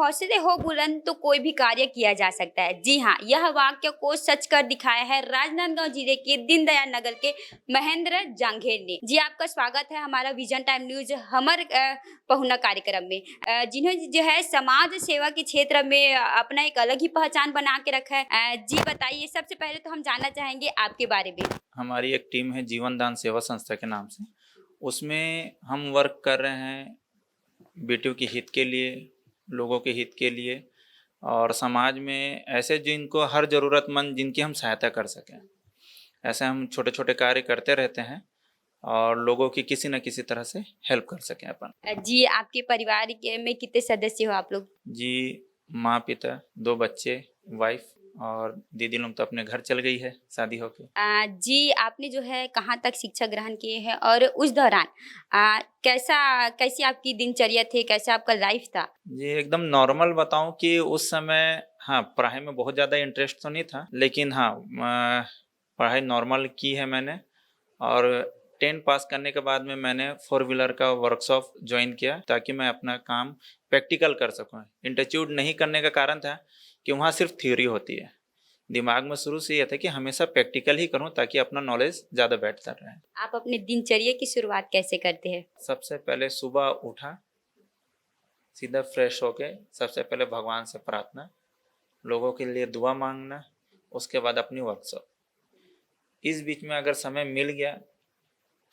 हौसले हो बुलंद तो कोई भी कार्य किया जा सकता है। जी हाँ, यह वाक्य को सच कर दिखाया है राजनांदगांव जिले के दीनदयाल नगर के महेंद्र जांघेर ने। जी, आपका स्वागत है हमारा विजन टाइम न्यूज हमर पहुना कार्यक्रम में। जिन्होंने जो है समाज सेवा के क्षेत्र में अपना एक अलग ही पहचान बना के रखा है। जी बताइए, सबसे पहले तो हम जानना चाहेंगे आपके बारे में। हमारी एक टीम है जीवन दान सेवा संस्था के नाम से। उसमें हम वर्क कर रहे हैं बेटियों के हित के लिए, लोगों के हित के लिए और समाज में ऐसे जिनको हर ज़रूरतमंद जिनकी हम सहायता कर सकें, ऐसे हम छोटे छोटे कार्य करते रहते हैं और लोगों की किसी न किसी तरह से हेल्प कर सकें अपन। जी, आपके परिवार में कितने सदस्य हो आप लोग? जी, माँ पिता, 2 बच्चे, वाइफ और दीदी लोग तो अपने घर चल गई है शादी होके। जी, आपने जो है कहाँ तक शिक्षा ग्रहण किए हैं और उस दौरान कैसी आपकी दिनचर्या थी, कैसा आपका लाइफ था? जी, एकदम नॉर्मल बताऊँ कि उस समय हाँ, पढ़ाई में बहुत ज़्यादा इंटरेस्ट तो नहीं था, लेकिन हाँ पढ़ाई नॉर्मल की है मैंने और 10 पास करने के बाद में मैंने 4 व्हीलर का वर्कशॉप जॉइन किया ताकि मैं अपना काम प्रैक्टिकल कर सकूँ। इंस्टीट्यूट नहीं करने का कारण था कि वहाँ सिर्फ थ्योरी होती है। दिमाग में शुरू से ये था कि हमेशा प्रैक्टिकल ही करूँ ताकि अपना नॉलेज ज़्यादा बेहतर रहे। आप अपने दिनचर्या की शुरुआत कैसे करते हैं? सबसे पहले सुबह उठा, सीधा फ्रेश होके सबसे पहले भगवान से प्रार्थना, लोगों के लिए दुआ मांगना, उसके बाद अपनी वर्कशॉप। इस बीच में अगर समय मिल गया,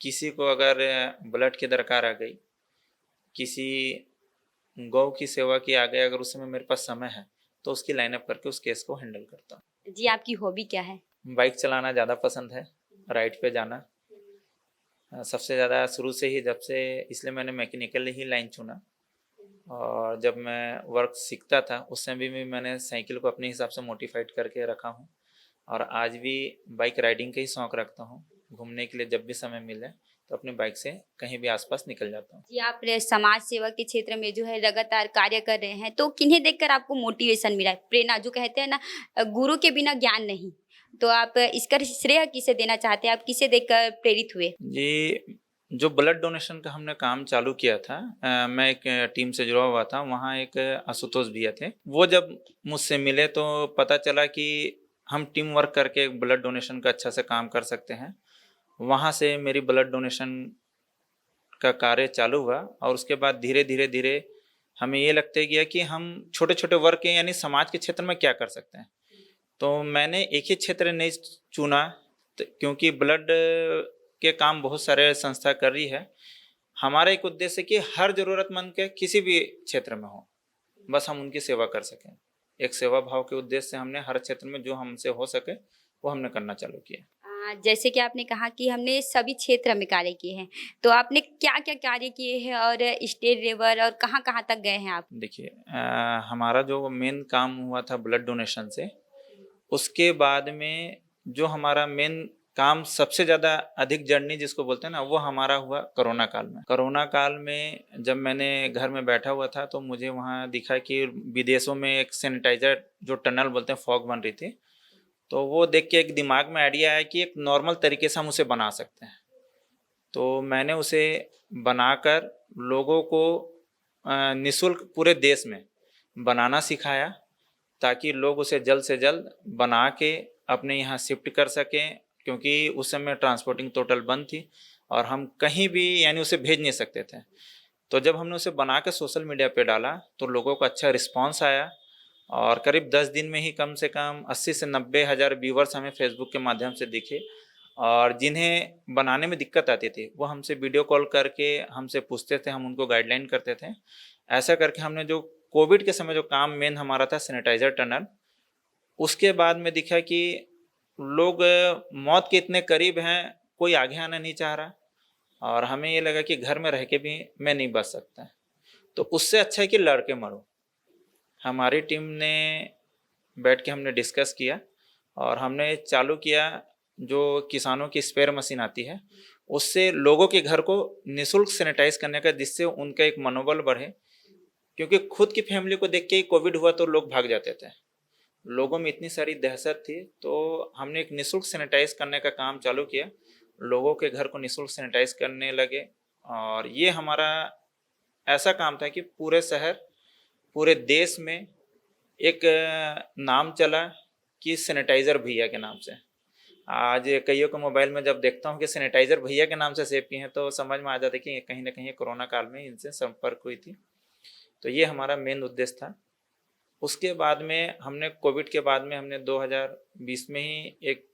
किसी को अगर ब्लड की दरकार आ गई, किसी गौ की सेवा की आ गई, अगर उस समय मेरे पास समय है तो उसकी लाइनअप करके उस केस को हैंडल करता हूँ। जी, आपकी हॉबी क्या है? बाइक चलाना ज़्यादा पसंद है, राइड पे जाना सबसे ज़्यादा शुरू से ही, जब से इसलिए मैंने मैकेनिकल ही लाइन चुना। और जब मैं वर्क सीखता था उस समय भी मैंने साइकिल को अपने हिसाब से मॉडिफाइड करके रखा हूँ और आज भी बाइक राइडिंग का ही शौक़ रखता हूँ। घूमने के लिए जब भी समय मिले तो अपनी बाइक से कहीं भी आसपास निकल जाता हूँ। जी, आप समाज सेवा के क्षेत्र में जो है लगातार कार्य कर रहे हैं, तो किन्हें देखकर आपको मोटिवेशन मिला है, प्रेरणा? जो कहते हैं ना, गुरु के बिना ज्ञान नहीं। तो आप इसका श्रेय किसे देना चाहते हैं? आप किसे देखकर प्रेरित हुए? जी, जो ब्लड डोनेशन का हमने काम चालू किया था, मैं एक टीम से जुड़ा हुआ था, वहाँ एक आशुतोष भैया थे। वो जब मुझसे मिले तो पता चला कि हम टीम वर्क करके ब्लड डोनेशन का अच्छा से काम कर सकते हैं। वहाँ से मेरी ब्लड डोनेशन का कार्य चालू हुआ और उसके बाद धीरे-धीरे हमें ये लगते गया कि हम छोटे-छोटे वर्क के यानी समाज के क्षेत्र में क्या कर सकते हैं। तो मैंने एक ही क्षेत्र नहीं चुना क्योंकि ब्लड के काम बहुत सारे संस्था कर रही है। हमारा एक उद्देश्य है कि हर ज़रूरतमंद के किसी भी क्षेत्र में हो, बस हम उनकी सेवा कर सकें। एक सेवा भाव के उद्देश्य से हमने हर क्षेत्र में जो हमसे हो सके वो हमने करना चालू किया। जैसे कि आपने कहा कि हमने सभी क्षेत्र में कार्य किए हैं, तो आपने क्या-क्या कार्य किए हैं और स्टेट लेवल और कहाँ-कहाँ तक गए हैं आप? देखिए हमारा जो मेन काम हुआ था ब्लड डोनेशन से, उसके बाद में जो हमारा मेन काम सबसे ज़्यादा अधिक जर्नी जिसको बोलते हैं ना, वो हमारा हुआ कोरोना काल में। कोरोना काल में जब मैंने घर में बैठा हुआ था तो मुझे वहाँ दिखा कि विदेशों में एक सैनिटाइज़र जो टनल बोलते हैं फॉग बन रही थी। तो वो देख के एक दिमाग में आइडिया आया कि एक नॉर्मल तरीके से हम उसे बना सकते हैं। तो मैंने उसे बनाकर लोगों को निःशुल्क पूरे देश में बनाना सिखाया ताकि लोग उसे जल्द से जल्द बना के अपने यहाँ शिफ्ट कर सकें, क्योंकि उस समय ट्रांसपोर्टिंग टोटल बंद थी और हम कहीं भी यानी उसे भेज नहीं सकते थे। तो जब हमने उसे बना के सोशल मीडिया पे डाला तो लोगों का अच्छा रिस्पांस आया और करीब 10 दिन में ही कम से कम 80 से 90 हज़ार व्यूवर्स हमें फेसबुक के माध्यम से दिखे और जिन्हें बनाने में दिक्कत आती थी वो हमसे वीडियो कॉल करके हमसे पूछते थे, हम उनको गाइडलाइन करते थे। ऐसा करके हमने जो कोविड के समय जो काम मेन हमारा था सैनिटाइज़र टनल, उसके बाद में दिखा कि लोग मौत के इतने करीब हैं, कोई आगे आना नहीं चाह रहा और हमें ये लगा कि घर में रह के भी मैं नहीं बच सकता। तो उससे अच्छा है कि लड़ के मरो। हमारी टीम ने बैठ के हमने डिस्कस किया और हमने चालू किया जो किसानों की स्पेयर मशीन आती है, उससे लोगों के घर को निःशुल्क सैनिटाइज़ करने का, जिससे उनका एक मनोबल बढ़े। क्योंकि खुद की फैमिली को देख के ही कोविड हुआ तो लोग भाग जाते थे। लोगों में इतनी सारी दहशत थी तो हमने एक निःशुल्क सैनिटाइज़ करने का काम चालू किया। लोगों के घर को निःशुल्क सैनिटाइज़ करने लगे और ये हमारा ऐसा काम था कि पूरे शहर पूरे देश में एक नाम चला कि सैनिटाइजर भैया के नाम से। आज कईयों के मोबाइल में जब देखता हूँ कि सैनिटाइजर भैया के नाम से सेव किए हैं तो समझ में आ जाता है कि कहीं ना कहीं कोरोना काल में इनसे संपर्क हुई थी। तो ये हमारा मेन उद्देश्य था। उसके बाद में हमने कोविड के बाद में हमने 2020 में ही एक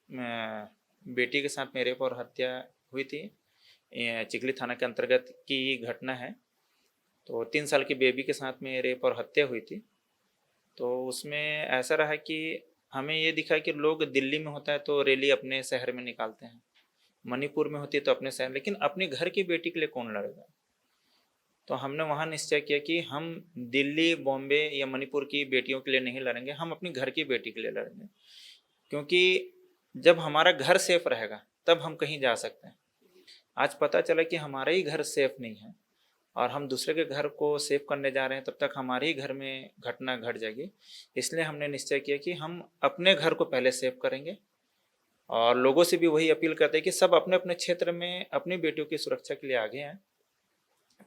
बेटी के साथ में रेप और हत्या हुई थी। चिखली थाना के अंतर्गत की घटना है। तो 3 साल की बेबी के साथ में रेप और हत्या हुई थी। तो उसमें ऐसा रहा कि हमें ये दिखा कि लोग दिल्ली में होता है तो रैली अपने शहर में निकालते हैं, मणिपुर में होती है तो अपने शहर, लेकिन अपने घर की बेटी के लिए कौन लड़ेगा। तो हमने वहाँ निश्चय किया कि हम दिल्ली, बॉम्बे या मणिपुर की बेटियों के लिए नहीं लड़ेंगे, हम अपनी घर की बेटी के लिए लड़ेंगे। क्योंकि जब हमारा घर सेफ रहेगा तब हम कहीं जा सकते हैं। आज पता चला कि हमारा ही घर सेफ नहीं है और हम दूसरे के घर को सेव करने जा रहे हैं, तब तक हमारे ही घर में घटना घट जाएगी। इसलिए हमने निश्चय किया कि हम अपने घर को पहले सेव करेंगे और लोगों से भी वही अपील करते हैं कि सब अपने अपने क्षेत्र में अपनी बेटियों की सुरक्षा के लिए आगे आएँ,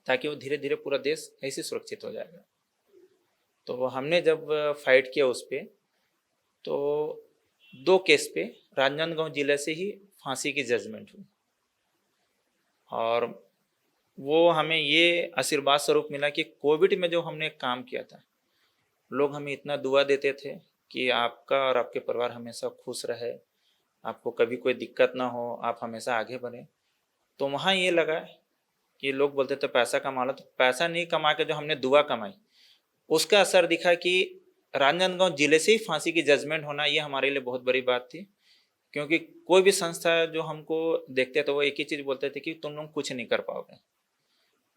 ताकि वो धीरे धीरे पूरा देश ऐसे सुरक्षित हो जाएगा। तो हमने जब फाइट किया उस पर, तो 2 केस पे राजनांदगांव जिले से ही फांसी की जजमेंट हुई और वो हमें ये आशीर्वाद स्वरूप मिला कि कोविड में जो हमने काम किया था, लोग हमें इतना दुआ देते थे कि आपका और आपके परिवार हमेशा खुश रहे, आपको कभी कोई दिक्कत ना हो, आप हमेशा आगे बढ़ें। तो वहाँ ये लगा कि लोग बोलते थे पैसा कमा लो, तो पैसा नहीं कमा के जो हमने दुआ कमाई उसका असर दिखा कि राजनांदगांव जिले से ही फांसी की जजमेंट होना ये हमारे लिए बहुत बड़ी बात थी। क्योंकि कोई भी संस्था जो हमको देखते थे वो एक ही चीज़ बोलते थे कि तुम लोग कुछ नहीं कर पाओगे,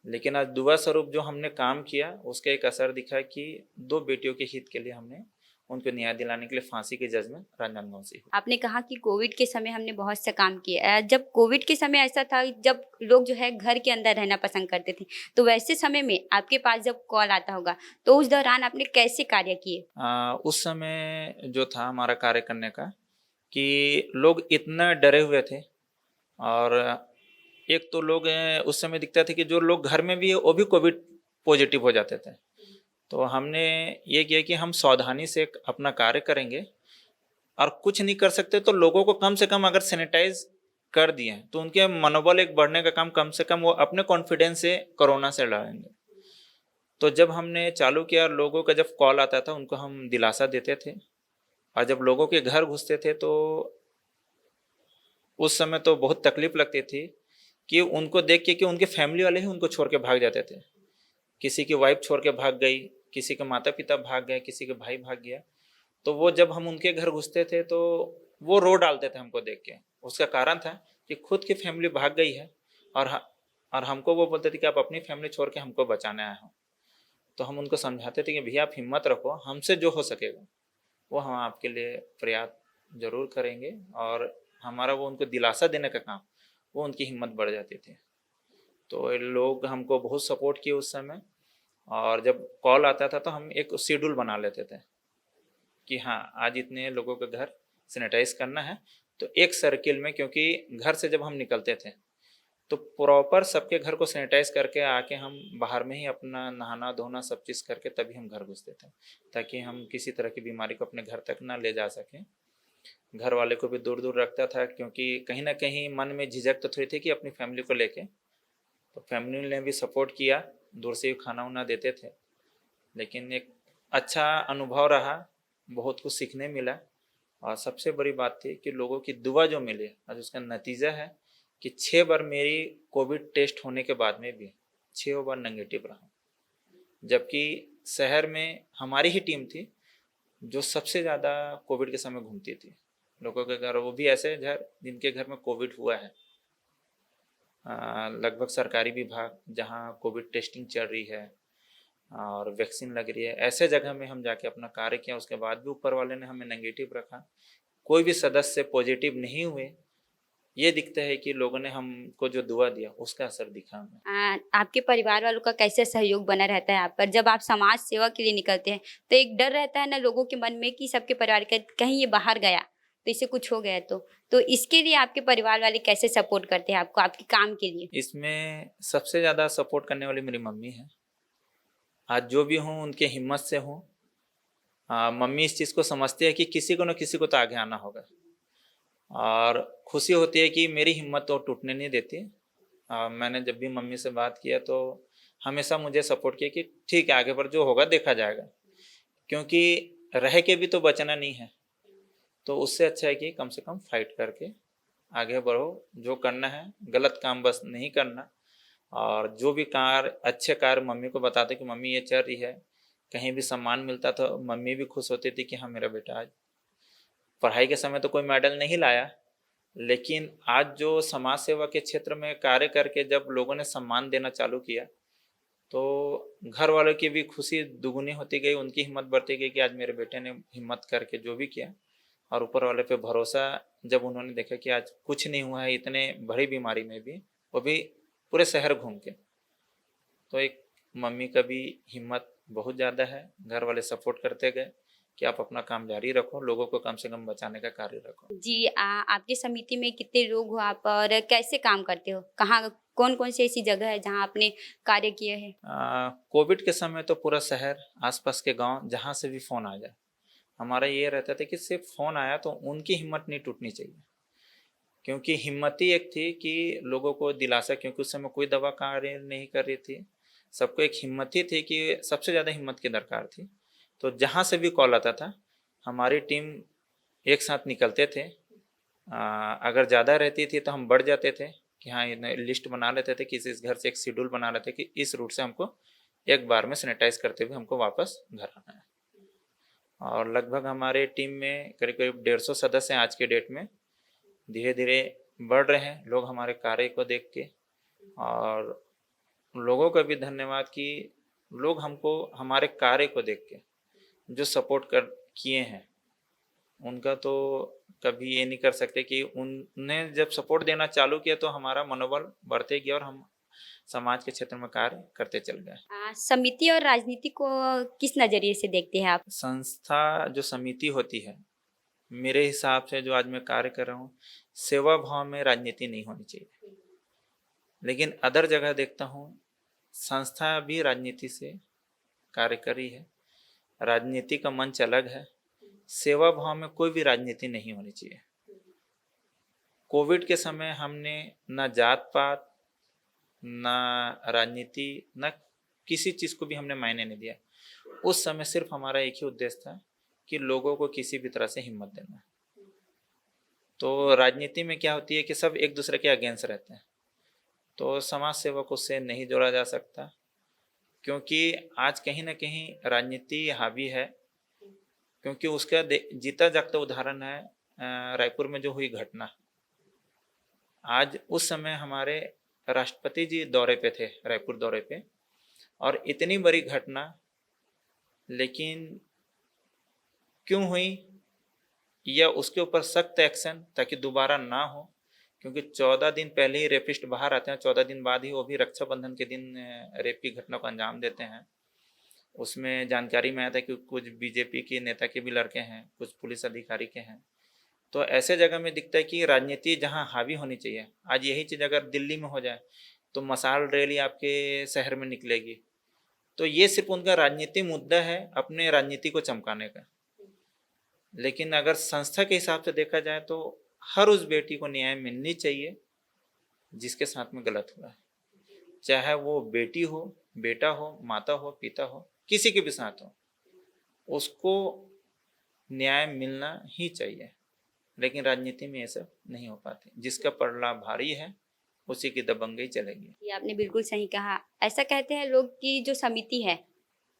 लेकिन आज दुआ स्वरूप जो हमने काम किया उसका एक असर दिखा कि 2 बेटियों के हित के लिए हमने उनको न्याय दिलाने के लिए फांसी की जजमेंट राजनांदगांव से हुई। आपने कहा कि कोविड के समय हमने बहुत सा काम किया। जब कोविड के समय ऐसा था जब लोग जो है घर के अंदर रहना पसंद करते थे, तो वैसे समय में आपके पास जब कॉल आता होगा तो उस दौरान आपने कैसे कार्य किए? उस समय जो था हमारा कार्य करने का कि लोग इतना डरे हुए थे और एक तो लोग उस समय दिखता था कि जो लोग घर में भी है वो भी कोविड पॉजिटिव हो जाते थे। तो हमने ये किया कि हम सावधानी से अपना कार्य करेंगे और कुछ नहीं कर सकते तो लोगों को कम से कम अगर सैनिटाइज कर दिए तो उनके मनोबल एक बढ़ने का काम, कम से कम वो अपने कॉन्फिडेंस से कोरोना से लड़ेंगे। तो जब हमने चालू किया, लोगों का जब कॉल आता था उनको हम दिलासा देते थे और जब लोगों के घर घुसते थे तो उस समय तो बहुत तकलीफ लगती थी कि उनको देख के कि उनके फैमिली वाले ही उनको छोड़ के भाग जाते थे। किसी की वाइफ छोड़ के भाग गई, किसी के माता पिता भाग गए, किसी के भाई भाग गया। तो वो जब हम उनके घर घुसते थे तो वो रो डालते थे हमको देख के। उसका कारण था कि खुद की फैमिली भाग गई है और और हमको वो बोलते थे कि आप अपनी फैमिली छोड़ के हमको बचाने आए हो। तो हम उनको समझाते थे कि भैया आप हिम्मत रखो, हमसे जो हो सकेगा वो हम आपके लिए प्रयास जरूर करेंगे। और हमारा वो उनको दिलासा देने का काम, वो उनकी हिम्मत बढ़ जाती थी। तो लोग हमको बहुत सपोर्ट किए उस समय। और जब कॉल आता था तो हम एक शेड्यूल बना लेते थे कि हाँ आज इतने लोगों का घर सैनिटाइज करना है। तो एक सर्किल में, क्योंकि घर से जब हम निकलते थे तो प्रॉपर सबके घर को सैनिटाइज करके आके हम बाहर में ही अपना नहाना धोना सब चीज़ करके तभी हम घर घुसते थे, ताकि हम किसी तरह की बीमारी को अपने घर तक ना ले जा सकें। घर वाले को भी दूर दूर रखता था, क्योंकि कहीं ना कहीं मन में झिझक तो थोड़ी थी कि अपनी फैमिली को लेके। तो फैमिली ने भी सपोर्ट किया, दूर से ही खाना वाना देते थे। लेकिन एक अच्छा अनुभव रहा, बहुत कुछ सीखने मिला। और सबसे बड़ी बात थी कि लोगों की दुआ जो मिली, आज उसका नतीजा है कि 6 बार मेरी कोविड टेस्ट होने के बाद में भी 6 बार नेगेटिव रहा। जबकि शहर में हमारी ही टीम थी जो सबसे ज़्यादा कोविड के समय घूमती थी लोगों के घर, वो भी ऐसे घर जिनके घर में कोविड हुआ है। लगभग सरकारी विभाग जहाँ कोविड टेस्टिंग चल रही है और वैक्सीन लग रही है, ऐसे जगह में हम जाके अपना कार्य किया। उसके बाद भी ऊपर वाले ने हमें नेगेटिव रखा, कोई भी सदस्य पॉजिटिव नहीं हुए। ये दिखता है कि लोगों ने हमको जो दुआ दिया उसका असर दिखा हमें। आपके परिवार वालों का कैसे सहयोग बना रहता है आप पर? जब आप समाज सेवा के लिए निकलते हैं तो एक डर रहता है ना लोगों के मन में कि सबके परिवार का कहीं ये बाहर गया तो इसे कुछ हो गया तो इसके लिए आपके परिवार वाले कैसे सपोर्ट करते हैं आपको आपके काम के लिए? इसमें सबसे ज़्यादा सपोर्ट करने वाली मेरी मम्मी है। आज जो भी हूँ उनके हिम्मत से हूँ। मम्मी इस चीज़ को समझती है कि किसी को न किसी को तो आगे आना होगा, और खुशी होती है कि मेरी हिम्मत तो टूटने नहीं देती। मैंने जब भी मम्मी से बात किया तो हमेशा मुझे सपोर्ट किया कि ठीक है, आगे पर जो होगा देखा जाएगा, क्योंकि रह के भी तो बचना नहीं है। तो उससे अच्छा है कि कम से कम फाइट करके आगे बढ़ो, जो करना है, गलत काम बस नहीं करना। और जो भी कार्य, अच्छे कार्य मम्मी को बताते कि मम्मी ये चल रही है, कहीं भी सम्मान मिलता तो मम्मी भी खुश होती थी कि हाँ मेरा बेटा आज पढ़ाई के समय तो कोई मेडल नहीं लाया, लेकिन आज जो समाज सेवा के क्षेत्र में कार्य करके जब लोगों ने सम्मान देना चालू किया, तो घर वालों की भी खुशी दुगुनी होती गई, उनकी हिम्मत बढ़ती गई कि आज मेरे बेटे ने हिम्मत करके जो भी किया। और ऊपर वाले पे भरोसा, जब उन्होंने देखा कि आज कुछ नहीं हुआ है इतने बड़ी बीमारी में भी, वो भी पूरे शहर घूम के, तो एक मम्मी का भी हिम्मत बहुत ज़्यादा है। घर वाले सपोर्ट करते गए कि आप अपना काम जारी रखो, लोगों को कम से कम बचाने का कार्य रखो। जी आपकी समिति में कितने लोग हो आप और कैसे काम करते हो? कहाँ कौन-कौन सी ऐसी जगह है जहाँ आपने कार्य किए हैं? कोविड के समय तो पूरा शहर, आसपास के गांव, जहां से भी फ़ोन आ जाए, हमारा ये रहता था कि सिर्फ फ़ोन आया तो उनकी हिम्मत नहीं टूटनी चाहिए। क्योंकि हिम्मत ही एक थी कि लोगों को दिलासा, क्योंकि उस समय कोई दवा कार्य नहीं कर रही थी, सबको एक हिम्मत ही थी कि सबसे ज़्यादा हिम्मत की दरकार थी। तो जहाँ से भी कॉल आता था, हमारी टीम एक साथ निकलते थे। अगर ज़्यादा रहती थी तो हम बढ़ जाते थे कि हाँ, ये लिस्ट बना लेते थे कि इस घर से एक शेड्यूल बना लेते कि इस रूट से हमको एक बार में सैनिटाइज करते हुए हमको वापस घर आना है। और लगभग हमारे टीम में करीब करीब 150 सदस्य हैं आज के डेट में। धीरे धीरे बढ़ रहे हैं लोग हमारे कार्य को देख के, और लोगों का भी धन्यवाद कि लोग हमको हमारे कार्य को देख के जो सपोर्ट कर किए हैं, उनका तो कभी ये नहीं कर सकते कि उनने जब सपोर्ट देना चालू किया तो हमारा मनोबल बढ़ते गया और हम समाज के क्षेत्र में कार्य करते चल गए। समिति और राजनीति को किस नज़रिए से देखते हैं आप? संस्था जो समिति होती है, मेरे हिसाब से जो आज मैं कार्य कर रहा हूँ, सेवा भाव में राजनीति नहीं होनी चाहिए। लेकिन अदर जगह देखता हूँ संस्था भी राजनीति से कार्य कर रही है, राजनीति का मंच अलग है, सेवा भाव में कोई भी राजनीति नहीं होनी चाहिए। कोविड के समय हमने न जात पात, न राजनीति, न किसी चीज़ को भी हमने मायने नहीं दिया। उस समय सिर्फ हमारा एक ही उद्देश्य था कि लोगों को किसी भी तरह से हिम्मत देना। तो राजनीति में क्या होती है कि सब एक दूसरे के अगेंस्ट रहते हैं, तो समाज सेवकों से नहीं जोड़ा जा सकता, क्योंकि आज कहीं ना कहीं राजनीति हावी है। क्योंकि उसका जीता जागता उदाहरण है रायपुर में जो हुई घटना। आज उस समय हमारे राष्ट्रपति जी दौरे पे थे, रायपुर दौरे पे, और इतनी बड़ी घटना, लेकिन क्यों हुई या उसके ऊपर सख्त एक्शन ताकि दोबारा ना हो। क्योंकि 14 दिन पहले ही रेपिस्ट बाहर आते हैं, 14 दिन बाद ही वो भी रक्षाबंधन के दिन रेप की घटना को अंजाम देते हैं। उसमें जानकारी में आया था कि कुछ बीजेपी के नेता के भी लड़के हैं, कुछ पुलिस अधिकारी के हैं। तो ऐसे जगह में दिखता है कि राजनीति जहां हावी होनी चाहिए, आज यही चीज़ अगर दिल्ली में हो जाए तो मशाल रैली आपके शहर में निकलेगी। तो ये सिर्फ उनका राजनीति मुद्दा है, अपने राजनीति को चमकाने का। लेकिन अगर संस्था के हिसाब से देखा जाए तो हर उस बेटी को न्याय मिलनी चाहिए जिसके साथ में गलत हुआ है, चाहे वो बेटी हो, बेटा हो, माता हो, पिता हो, किसी के भी साथ हो, उसको न्याय मिलना ही चाहिए। लेकिन राजनीति में ये सब नहीं हो पाते, जिसका पलड़ा भारी है उसी की दबंगई चलेगी। ये आपने बिल्कुल सही कहा। ऐसा कहते हैं लोग कि जो समिति है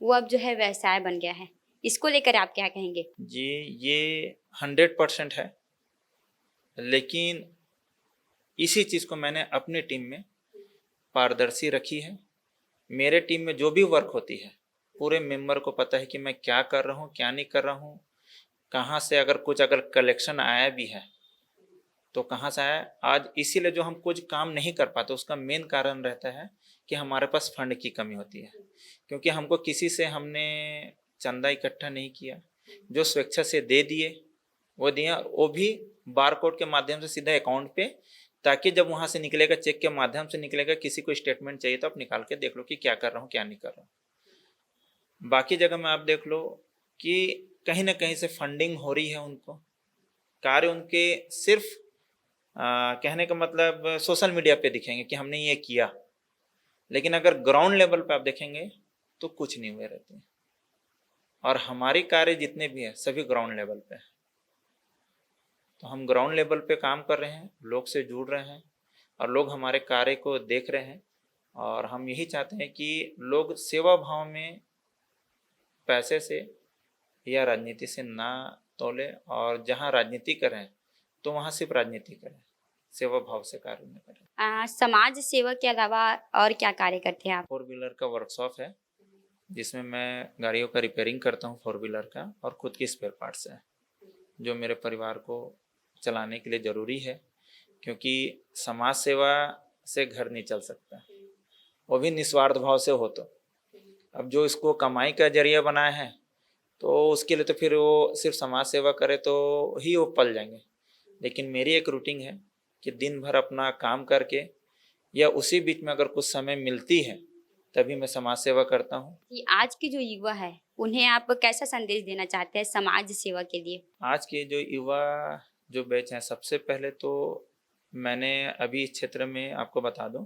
वो अब जो है व्यवसाय बन गया है, इसको लेकर आप क्या कहेंगे? जी, ये 100% है। लेकिन इसी चीज़ को मैंने अपनी टीम में पारदर्शी रखी है। मेरे टीम में जो भी वर्क होती है, पूरे मेंबर को पता है कि मैं क्या कर रहा हूँ, क्या नहीं कर रहा हूँ, कहाँ से अगर कलेक्शन आया भी है तो कहाँ से आया। आज इसीलिए जो हम कुछ काम नहीं कर पाते उसका मेन कारण रहता है कि हमारे पास फंड की कमी होती है। क्योंकि हमको किसी से हमने चंदा इकट्ठा नहीं किया, जो स्वेच्छा से दे दिए वो दिया, वो भी बारकोड के माध्यम से सीधा अकाउंट पे, ताकि जब वहाँ से निकलेगा, चेक के माध्यम से निकलेगा, किसी को स्टेटमेंट चाहिए तो आप निकाल के देख लो कि क्या कर रहा हूँ क्या नहीं कर रहा हूँ। बाकी जगह में आप देख लो कि कहीं ना कहीं से फंडिंग हो रही है उनको, कार्य उनके सिर्फ कहने का मतलब सोशल मीडिया पे दिखेंगे कि हमने ये किया, लेकिन अगर ग्राउंड लेवल पे आप देखेंगे तो कुछ नहीं हुए रहते। और हमारे कार्य जितने भी हैं सभी ग्राउंड लेवल पे हैं। तो हम ग्राउंड लेवल पे काम कर रहे हैं, लोग से जुड़ रहे हैं और लोग हमारे कार्य को देख रहे हैं। और हम यही चाहते हैं कि लोग सेवा भाव में पैसे से या राजनीति से ना तोले, और जहाँ राजनीति करें तो वहाँ सिर्फ राजनीति करें, सेवा भाव से कार्य न करें। समाज सेवा के अलावा और क्या कार्य करते हैं आप? 4 व्हीलर का वर्कशॉप है जिसमें मैं गाड़ियों का रिपेयरिंग करता हूँ 4 व्हीलर का, और खुद की स्पेयर पार्ट्स है जो मेरे परिवार को चलाने के लिए ज़रूरी है, क्योंकि समाज सेवा से घर नहीं चल सकता, वो भी निस्वार्थ भाव से हो। तो अब जो इसको कमाई का जरिया बनाया है तो उसके लिए तो फिर वो सिर्फ समाज सेवा करे तो ही वो पल जाएंगे। लेकिन मेरी एक रूटीन है कि दिन भर अपना काम करके या उसी बीच में अगर कुछ समय मिलती है तभी मैं समाज सेवा करता हूँ। कि आज की जो युवा है उन्हें आप कैसा संदेश देना चाहते हैं समाज सेवा के लिए? आज के जो युवा जो बैच हैं, सबसे पहले तो मैंने अभी इस क्षेत्र में आपको बता दूं,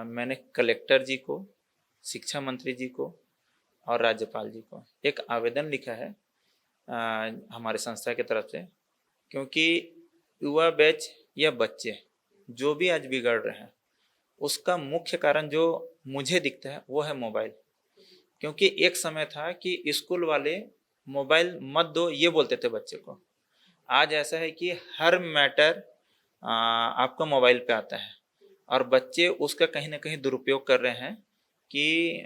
मैंने कलेक्टर जी को, शिक्षा मंत्री जी को और राज्यपाल जी को एक आवेदन लिखा है हमारे संस्था की तरफ से, क्योंकि युवा बैच या बच्चे जो भी आज बिगड़ रहे हैं उसका मुख्य कारण जो मुझे दिखता है वो है मोबाइल। क्योंकि एक समय था कि स्कूल वाले मोबाइल मत दो ये बोलते थे बच्चे को, आज ऐसा है कि हर मैटर आपका मोबाइल पे आता है और बच्चे उसका कहीं ना कहीं दुरुपयोग कर रहे हैं कि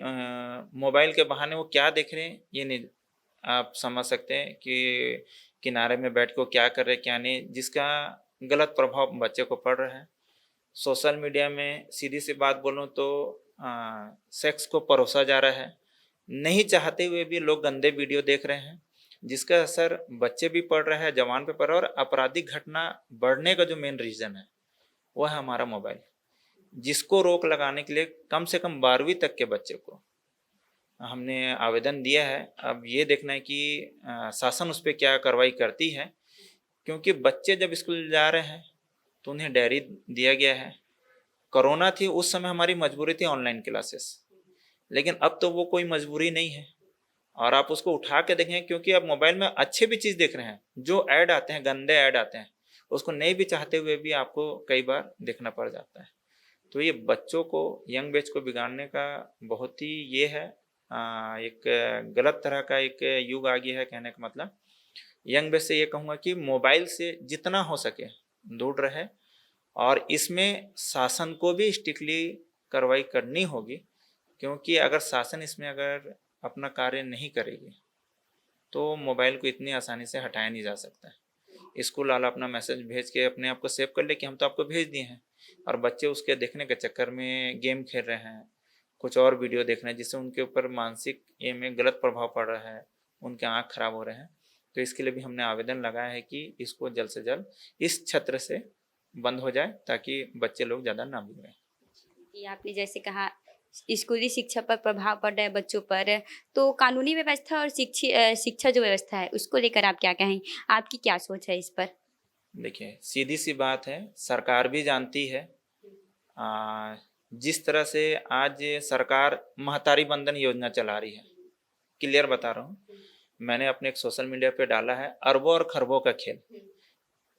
मोबाइल के बहाने वो क्या देख रहे हैं ये नहीं आप समझ सकते हैं कि किनारे में बैठ के वो क्या कर रहे हैं क्या नहीं, जिसका गलत प्रभाव बच्चे को पड़ रहा है। सोशल मीडिया में सीधी सी बात बोलूँ तो सेक्स को परोसा जा रहा है, नहीं चाहते हुए भी लोग गंदे वीडियो देख रहे हैं, जिसका असर बच्चे भी पड़ रहा है, जवान पे पड़ रहा है। और आपराधिक घटना बढ़ने का जो मेन रीज़न है वो है हमारा मोबाइल, जिसको रोक लगाने के लिए कम से कम 12वीं तक के बच्चे को हमने आवेदन दिया है। अब ये देखना है कि शासन उस पर क्या कार्रवाई करती है, क्योंकि बच्चे जब स्कूल जा रहे हैं तो उन्हें डायरी दिया गया है। कोरोना थी उस समय हमारी मजबूरी थी ऑनलाइन क्लासेस, लेकिन अब तो वो कोई मजबूरी नहीं है और आप उसको उठा के देखें, क्योंकि अब मोबाइल में अच्छे भी चीज़ देख रहे हैं, जो ऐड आते हैं गंदे ऐड आते हैं उसको नहीं भी चाहते हुए भी आपको कई बार देखना पड़ जाता है। तो ये बच्चों को, यंग बैच को बिगाड़ने का बहुत ही ये है एक गलत तरह का एक युग आ गया है। कहने का मतलब यंग बैच से ये कहूँगा कि मोबाइल से जितना हो सके दूर रहे, और इसमें शासन को भी स्ट्रिक्टली कार्रवाई करनी होगी, क्योंकि अगर शासन इसमें अगर अपना कार्य नहीं करेगी तो मोबाइल को इतनी आसानी से हटाया नहीं जा सकता है। स्कूल वाला अपना मैसेज भेज के अपने आप को सेव कर ले कि हम तो आपको भेज दिए हैं, और बच्चे उसके देखने के चक्कर में गेम खेल रहे हैं, कुछ और वीडियो देख रहे हैं, जिससे उनके ऊपर मानसिक ये में गलत प्रभाव पड़ रहा है, उनके आँख खराब हो रहे हैं। तो इसके लिए भी हमने आवेदन लगाया है कि इसको जल्द से जल्द इस क्षेत्र से बंद हो जाए ताकि बच्चे लोग ज़्यादा ना बिगड़ें। कि आपने जैसे कहा स्कूली शिक्षा पर प्रभाव पड़ रहा है बच्चों पर, तो कानूनी व्यवस्था और शिक्षा जो व्यवस्था है उसको लेकर आप क्या कहें? आपकी क्या सोच है इस पर? देखिए सीधी सी बात है, सरकार भी जानती है जिस तरह से आज सरकार महतारी बंधन योजना चला रही है, क्लियर बता रहा हूँ, मैंने अपने एक सोशल मीडिया पे डाला है, अरबों और खरबों का खेल।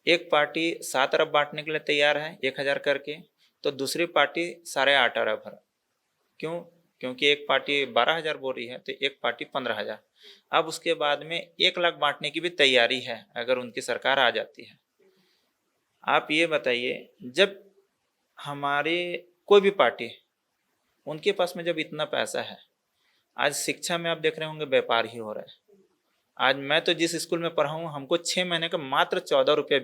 एक पार्टी 7 अरब बांटने के लिए तैयार है 1000 करके, तो दूसरी पार्टी 8.5 अरब है। क्यों? क्योंकि एक पार्टी 12,000 बोल रही है तो एक पार्टी 15,000। अब उसके बाद में 1 लाख बांटने की भी तैयारी है अगर उनकी सरकार आ जाती है। आप ये बताइए, जब हमारे कोई भी पार्टी उनके पास में जब इतना पैसा है, आज शिक्षा में आप देख रहे होंगे व्यापार ही हो रहा है। आज मैं तो जिस स्कूल में पढ़ा हूँ हमको 6 महीने का मात्र 14 रुपये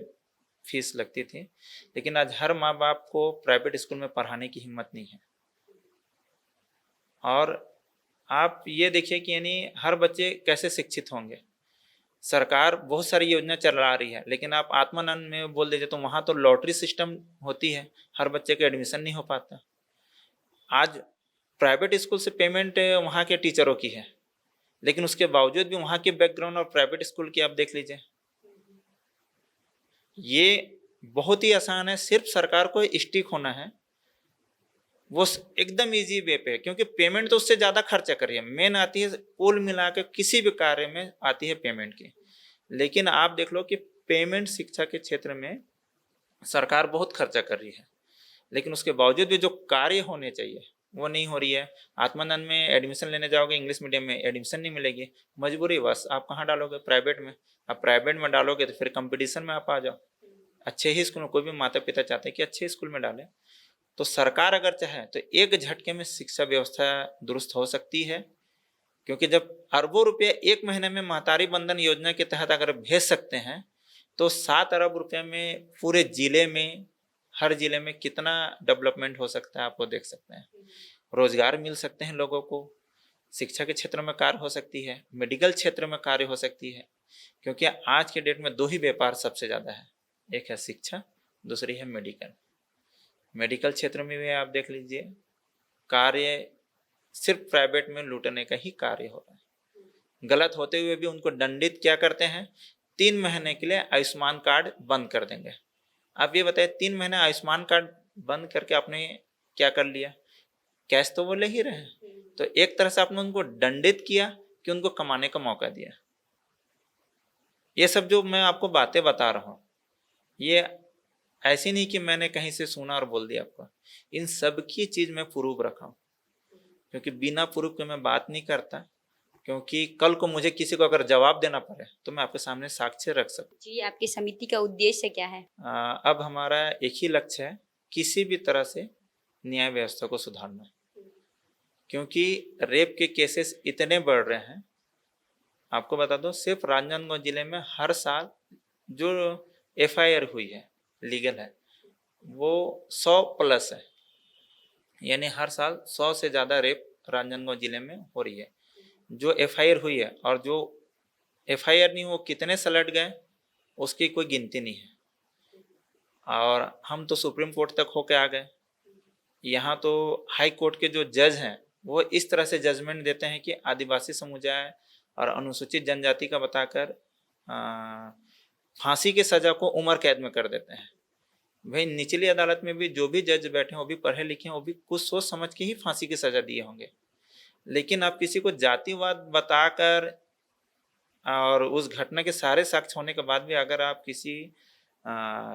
फीस लगती थी, लेकिन आज हर माँ बाप को प्राइवेट स्कूल में पढ़ाने की हिम्मत नहीं है। और आप ये देखिए कि यानी हर बच्चे कैसे शिक्षित होंगे। सरकार बहुत सारी योजना चला रही है, लेकिन आप आत्मानंद में बोल दीजिए तो वहाँ तो लॉटरी सिस्टम होती है, हर बच्चे का एडमिशन नहीं हो पाता। आज प्राइवेट स्कूल से पेमेंट वहाँ के टीचरों की है, लेकिन उसके बावजूद भी वहाँ के बैकग्राउंड और प्राइवेट स्कूल की आप देख लीजिए, ये बहुत ही आसान है, सिर्फ सरकार को स्टिक होना है, वो एकदम इजी वे पे है, क्योंकि पेमेंट तो उससे ज़्यादा खर्चा कर रही है। मेन आती है कुल मिला के किसी भी कार्य में आती है पेमेंट की, लेकिन आप देख लो कि पेमेंट शिक्षा के क्षेत्र में सरकार बहुत खर्चा कर रही है, लेकिन उसके बावजूद भी जो कार्य होने चाहिए वो नहीं हो रही है। आत्मानंद में एडमिशन लेने जाओगे इंग्लिश मीडियम में, एडमिशन नहीं मिलेगी, मजबूरी बस, आप कहाँ डालोगे? प्राइवेट में। अब प्राइवेट में डालोगे तो फिर कंपटीशन में आप आ जाओ। अच्छे ही स्कूल में, कोई भी माता पिता चाहते हैं कि अच्छे स्कूल में डालें, तो सरकार अगर चाहे तो एक झटके में शिक्षा व्यवस्था दुरुस्त हो सकती है, क्योंकि जब अरबों रुपये एक महीने में महतारी बंधन योजना के तहत अगर भेज सकते हैं, तो 7 अरब रुपये में पूरे जिले में, हर जिले में कितना डेवलपमेंट हो सकता है, आप वो देख सकते हैं। रोजगार मिल सकते हैं लोगों को, शिक्षा के क्षेत्र में कार्य हो सकती है, मेडिकल क्षेत्र में कार्य हो सकती है, क्योंकि आज के डेट में 2 ही व्यापार सबसे ज़्यादा है, एक है शिक्षा, दूसरी है मेडिकल। मेडिकल क्षेत्र में भी आप देख लीजिए, कार्य सिर्फ प्राइवेट में लूटने का ही कार्य हो रहा है। गलत होते हुए भी उनको दंडित क्या करते हैं, 3 महीने के लिए आयुष्मान कार्ड बंद कर देंगे। आप ये बताइए, 3 महीने आयुष्मान कार्ड बंद करके आपने क्या कर लिया? कैश तो वो ले ही रहे हैं, तो एक तरह से आपने उनको दंडित किया कि उनको कमाने का मौका दिया। ये सब जो मैं आपको बातें बता रहा हूँ, ये ऐसी नहीं कि मैंने कहीं से सुना और बोल दिया आपको, इन सब की चीज़ मैं प्रूफ रखा हूँ, क्योंकि बिना प्रूफ के मैं बात नहीं करता, क्योंकि कल को मुझे किसी को अगर जवाब देना पड़े तो मैं आपके सामने साक्ष्य रख सकूं। जी, आपकी समिति का उद्देश्य क्या है? अब हमारा एक ही लक्ष्य है, किसी भी तरह से न्याय व्यवस्था को सुधारना, क्योंकि रेप के केसेस इतने बढ़ रहे हैं। आपको बता दो, सिर्फ राजनांदगांव जिले में हर साल जो FIR हुई है, लीगल है, वो 100 प्लस है, यानी हर साल 100 से ज़्यादा रेप राजनांदगांव जिले में हो रही है। जो FIR हुई है और जो FIR नहीं, वो कितने सलट गए उसकी कोई गिनती नहीं है। और हम तो सुप्रीम कोर्ट तक होके आ गए। यहाँ तो हाई कोर्ट के जो जज हैं वो इस तरह से जजमेंट देते हैं कि आदिवासी समुदाय और अनुसूचित जनजाति का बताकर फांसी की सज़ा को उम्र कैद में कर देते हैं। भाई, निचली अदालत में भी जो भी जज बैठे हैं वो भी पढ़े लिखे हैं, वो भी कुछ सोच समझ के ही फांसी की सज़ा दिए होंगे। लेकिन आप किसी को जातिवाद बताकर और उस घटना के सारे साक्ष्य होने के बाद भी अगर आप किसी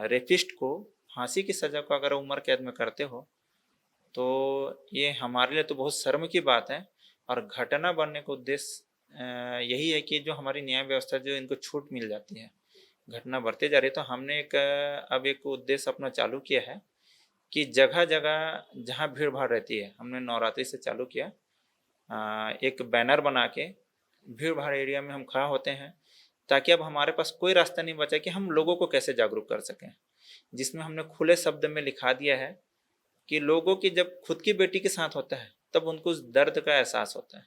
रेपिस्ट को फांसी की सज़ा को अगर उम्र कैद में करते हो, तो ये हमारे लिए तो बहुत शर्म की बात है। और घटना बढ़ने का उद्देश्य यही है कि जो हमारी न्याय व्यवस्था जो इनको छूट मिल जाती है, घटना बढ़ते जा रही है। तो हमने अब एक उद्देश्य अपना चालू किया है कि जगह जगह जहाँ भीड़ भाड़ रहती है, हमने नवरात्रि से चालू किया, एक बैनर बना के भीड़ भाड़ एरिया में हम खड़ा होते हैं, ताकि अब हमारे पास कोई रास्ता नहीं बचा कि हम लोगों को कैसे जागरूक कर सकें। जिसमें हमने खुले शब्द में लिखा दिया है कि लोगों की जब खुद की बेटी के साथ होता है तब उनको उस दर्द का एहसास होता है।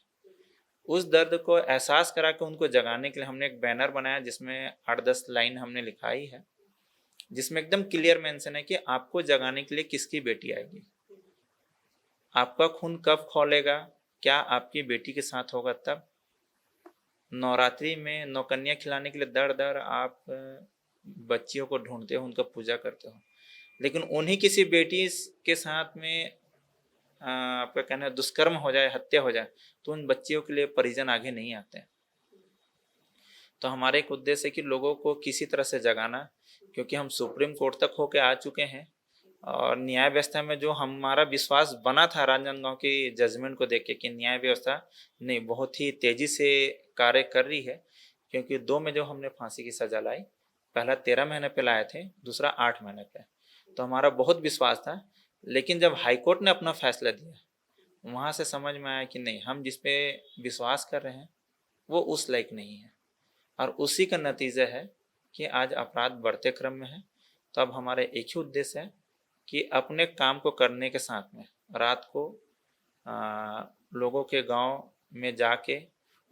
उस दर्द को एहसास करा के उनको जगाने के लिए हमने एक बैनर बनाया, जिसमें 8-10 लाइन हमने लिखाई है, जिसमें एकदम क्लियर मेंशन है कि आपको जगाने के लिए किसकी बेटी आएगी, आपका खून कब खौलेगा, क्या आपकी बेटी के साथ होगा तब। नवरात्रि में नौकन्या खिलाने के लिए दर दर आप बच्चियों को ढूंढते हो, उनका पूजा करते हो, लेकिन उन्हीं किसी बेटी के साथ में आपका कहना है दुष्कर्म हो जाए, हत्या हो जाए, तो उन बच्चियों के लिए परिजन आगे नहीं आते। तो हमारा एक उद्देश्य है कि लोगों को किसी तरह से जगाना, क्योंकि हम सुप्रीम कोर्ट तक होके आ चुके हैं और न्याय व्यवस्था में जो हमारा विश्वास बना था राजनांदगांव की जजमेंट को देख के कि न्याय व्यवस्था नहीं बहुत ही तेजी से कार्य कर रही है, क्योंकि 2 में जो हमने फांसी की सजा लाई, पहला 13 महीने पे लाए थे, दूसरा 8 महीने पे, तो हमारा बहुत विश्वास था। लेकिन जब हाईकोर्ट ने अपना फैसला दिया, वहाँ से समझ में आया कि नहीं, हम जिस पे विश्वास कर रहे हैं वो उस लायक नहीं है, और उसी का नतीजा है कि आज अपराध बढ़ते क्रम में है। तो अब हमारा एक ही उद्देश्य है कि अपने काम को करने के साथ में रात को लोगों के गांव में जाके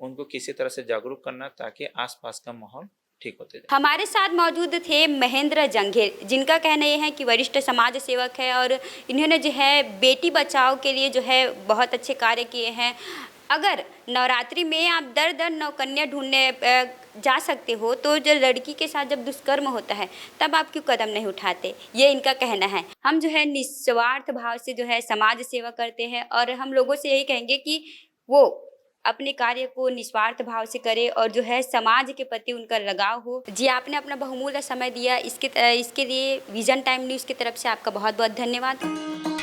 उनको किसी तरह से जागरूक करना, ताकि आसपास का माहौल ठीक होते जाए। हमारे साथ मौजूद थे महेंद्र जंघेल, जिनका कहना ये है कि वरिष्ठ समाज सेवक है और इन्होंने जो है बेटी बचाओ के लिए जो है बहुत अच्छे कार्य किए हैं। अगर नवरात्रि में आप दर दर नौकन्या ढूंढने जा सकते हो, तो जो लड़की के साथ जब दुष्कर्म होता है तब आप क्यों कदम नहीं उठाते, ये इनका कहना है। हम जो है निस्वार्थ भाव से जो है समाज सेवा करते हैं और हम लोगों से यही कहेंगे कि वो अपने कार्य को निस्वार्थ भाव से करे और जो है समाज के प्रति उनका लगाव हो। जी, आपने अपना बहुमूल्य समय दिया, इसके लिए विजन टाइम न्यूज़ की तरफ से आपका बहुत बहुत धन्यवाद।